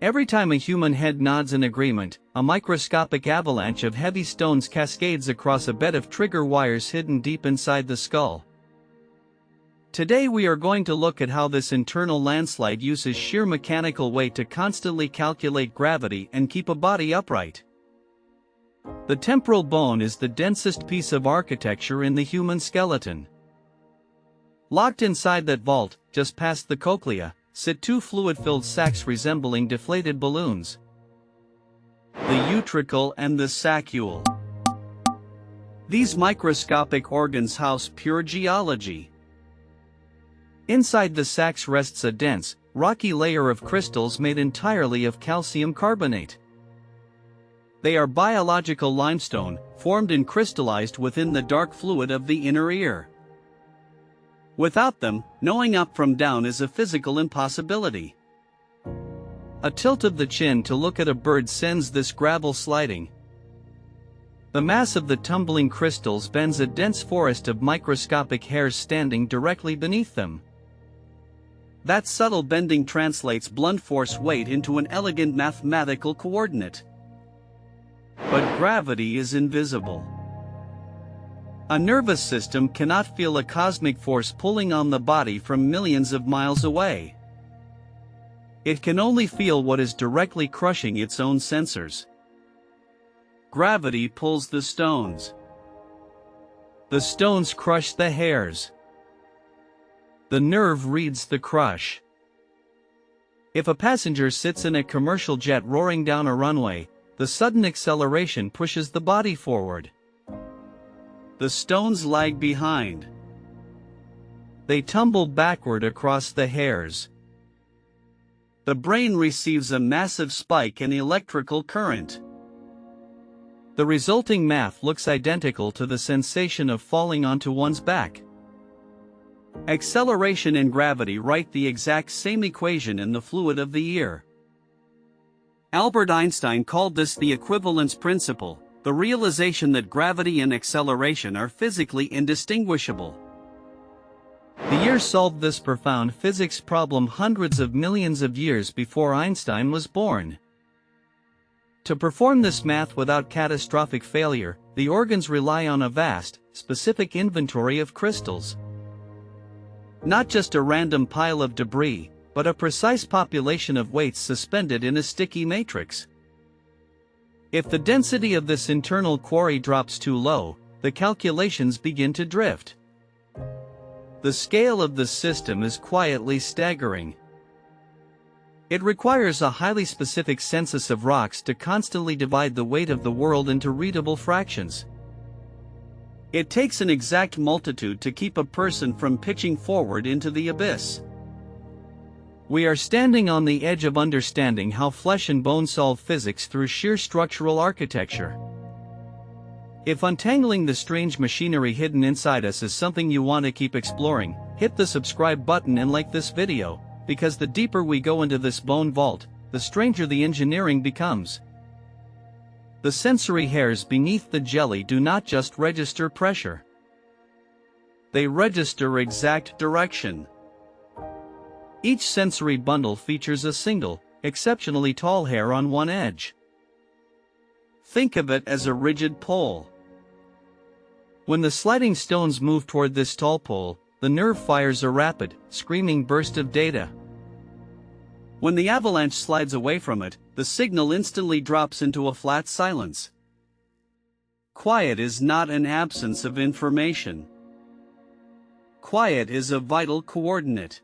Every time a human head nods in agreement, a microscopic avalanche of heavy stones cascades across a bed of trigger wires hidden deep inside the skull. Today we are going to look at how this internal landslide uses sheer mechanical weight to constantly calculate gravity and keep a body upright. The temporal bone is the densest piece of architecture in the human skeleton. Locked inside that vault, just past the cochlea, sit two fluid-filled sacs resembling deflated balloons. The utricle and the saccule. These microscopic organs house pure geology. Inside the sacs rests a dense, rocky layer of crystals made entirely of calcium carbonate. They are biological limestone, formed and crystallized within the dark fluid of the inner ear. Without them, knowing up from down is a physical impossibility. A tilt of the chin to look at a bird sends this gravel sliding. The mass of the tumbling crystals bends a dense forest of microscopic hairs standing directly beneath them. That subtle bending translates blunt force weight into an elegant mathematical coordinate. But gravity is invisible. A nervous system cannot feel a cosmic force pulling on the body from millions of miles away. It can only feel what is directly crushing its own sensors. Gravity pulls the stones. The stones crush the hairs. The nerve reads the crush. If a passenger sits in a commercial jet roaring down a runway, the sudden acceleration pushes the body forward. The stones lag behind. They tumble backward across the hairs. The brain receives a massive spike in electrical current. The resulting math looks identical to the sensation of falling onto one's back. Acceleration and gravity write the exact same equation in the fluid of the ear. Albert Einstein called this the equivalence principle, the realization that gravity and acceleration are physically indistinguishable. The ear solved this profound physics problem hundreds of millions of years before Einstein was born. To perform this math without catastrophic failure, the organs rely on a vast, specific inventory of crystals. Not just a random pile of debris, but a precise population of weights suspended in a sticky matrix. If the density of this internal quarry drops too low, the calculations begin to drift. The scale of the system is quietly staggering. It requires a highly specific census of rocks to constantly divide the weight of the world into readable fractions. It takes an exact multitude to keep a person from pitching forward into the abyss. We are standing on the edge of understanding how flesh and bone solve physics through sheer structural architecture. If untangling the strange machinery hidden inside us is something you want to keep exploring, hit the subscribe button and like this video, because the deeper we go into this bone vault, the stranger the engineering becomes. The sensory hairs beneath the jelly do not just register pressure. They register exact direction. Each sensory bundle features a single, exceptionally tall hair on one edge. Think of it as a rigid pole. When the sliding stones move toward this tall pole, the nerve fires a rapid, screaming burst of data. When the avalanche slides away from it, the signal instantly drops into a flat silence. Quiet is not an absence of information. Quiet is a vital coordinate.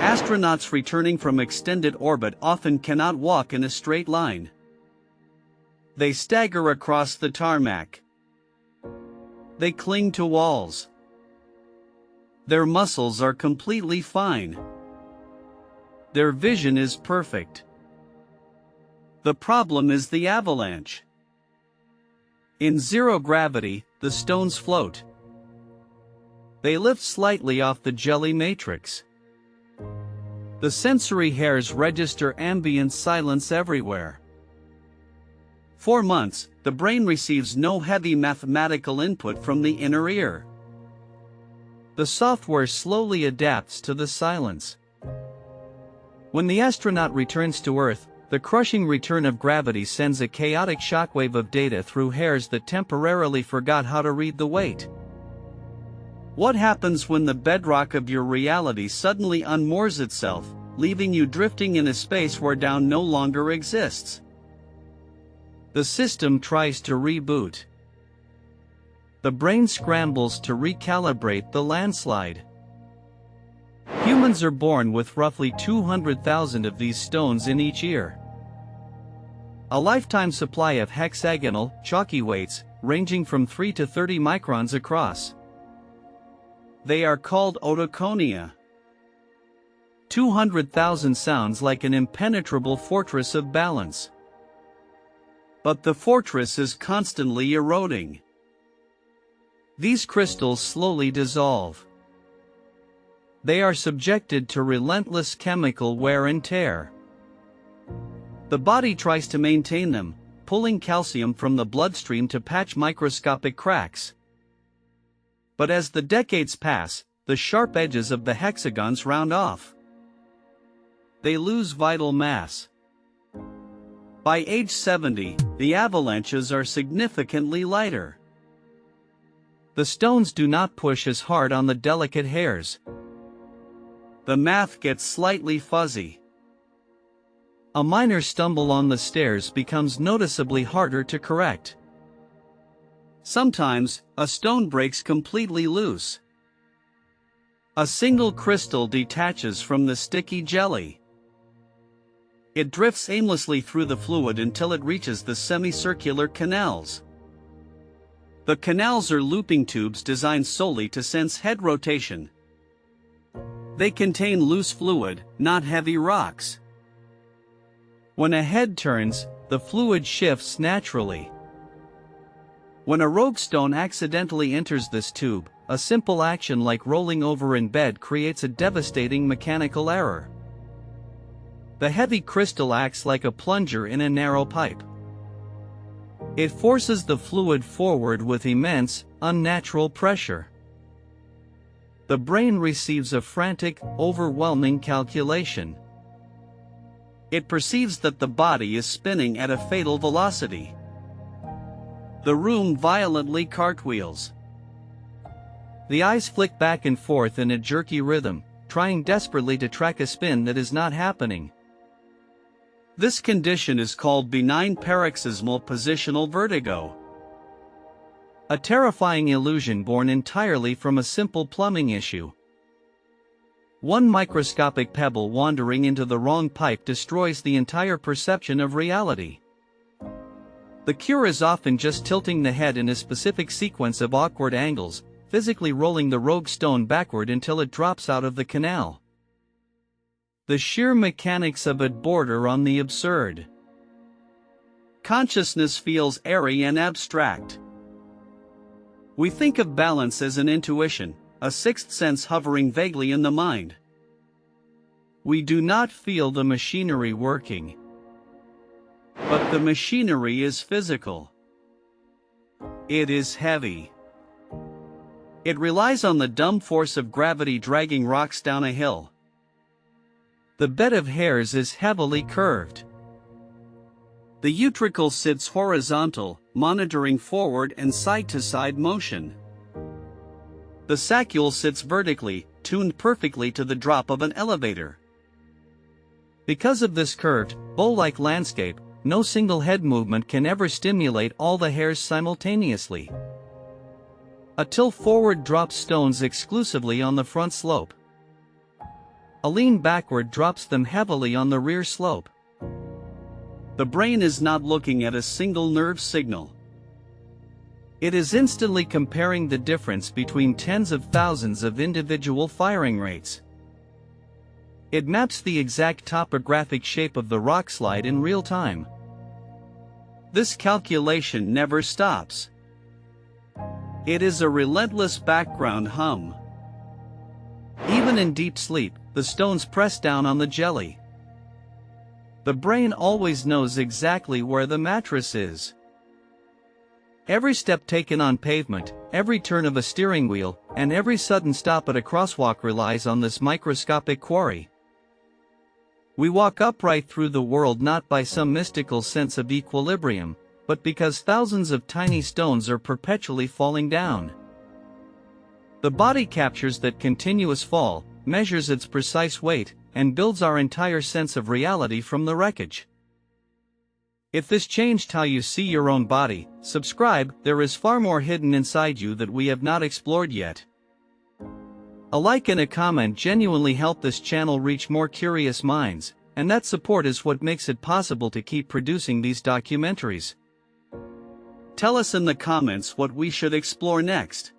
Astronauts returning from extended orbit often cannot walk in a straight line. They stagger across the tarmac. They cling to walls. Their muscles are completely fine. Their vision is perfect. The problem is the avalanche. In zero gravity, the stones float. They lift slightly off the jelly matrix. The sensory hairs register ambient silence everywhere. For months, the brain receives no heavy mathematical input from the inner ear. The software slowly adapts to the silence. When the astronaut returns to Earth, the crushing return of gravity sends a chaotic shockwave of data through hairs that temporarily forgot how to read the weight. What happens when the bedrock of your reality suddenly unmoors itself, leaving you drifting in a space where down no longer exists? The system tries to reboot. The brain scrambles to recalibrate the landslide. Humans are born with roughly 200,000 of these stones in each ear. A lifetime supply of hexagonal, chalky weights, ranging from 3 to 30 microns across. They are called otoconia. 200,000 sounds like an impenetrable fortress of balance. But the fortress is constantly eroding. These crystals slowly dissolve. They are subjected to relentless chemical wear and tear. The body tries to maintain them, pulling calcium from the bloodstream to patch microscopic cracks. But as the decades pass, the sharp edges of the hexagons round off. They lose vital mass. By age 70, the avalanches are significantly lighter. The stones do not push as hard on the delicate hairs. The math gets slightly fuzzy. A minor stumble on the stairs becomes noticeably harder to correct. Sometimes, a stone breaks completely loose. A single crystal detaches from the sticky jelly. It drifts aimlessly through the fluid until it reaches the semicircular canals. The canals are looping tubes designed solely to sense head rotation. They contain loose fluid, not heavy rocks. When a head turns, the fluid shifts naturally. When a rogue stone accidentally enters this tube, a simple action like rolling over in bed creates a devastating mechanical error. The heavy crystal acts like a plunger in a narrow pipe. It forces the fluid forward with immense, unnatural pressure. The brain receives a frantic, overwhelming calculation. It perceives that the body is spinning at a fatal velocity. The room violently cartwheels. The eyes flick back and forth in a jerky rhythm, trying desperately to track a spin that is not happening. This condition is called benign paroxysmal positional vertigo. A terrifying illusion born entirely from a simple plumbing issue. One microscopic pebble wandering into the wrong pipe destroys the entire perception of reality. The cure is often just tilting the head in a specific sequence of awkward angles, physically rolling the rogue stone backward until it drops out of the canal. The sheer mechanics of it border on the absurd. Consciousness feels airy and abstract. We think of balance as an intuition, a sixth sense hovering vaguely in the mind. We do not feel the machinery working. But the machinery is physical. It is heavy. It relies on the dumb force of gravity dragging rocks down a hill. The bed of hairs is heavily curved. The utricle sits horizontal, monitoring forward and side-to-side motion. The saccule sits vertically, tuned perfectly to the drop of an elevator. Because of this curved, bowl-like landscape, no single head movement can ever stimulate all the hairs simultaneously. A tilt forward drops stones exclusively on the front slope. A lean backward drops them heavily on the rear slope. The brain is not looking at a single nerve signal. It is instantly comparing the difference between tens of thousands of individual firing rates. It maps the exact topographic shape of the rockslide in real time. This calculation never stops. It is a relentless background hum. Even in deep sleep, the stones press down on the jelly. The brain always knows exactly where the mattress is. Every step taken on pavement, every turn of a steering wheel, and every sudden stop at a crosswalk relies on this microscopic quarry. We walk upright through the world not by some mystical sense of equilibrium, but because thousands of tiny stones are perpetually falling down. The body captures that continuous fall, measures its precise weight, and builds our entire sense of reality from the wreckage. If this changed how you see your own body, subscribe. There is far more hidden inside you that we have not explored yet. A like and a comment genuinely help this channel reach more curious minds, and that support is what makes it possible to keep producing these documentaries. Tell us in the comments what we should explore next.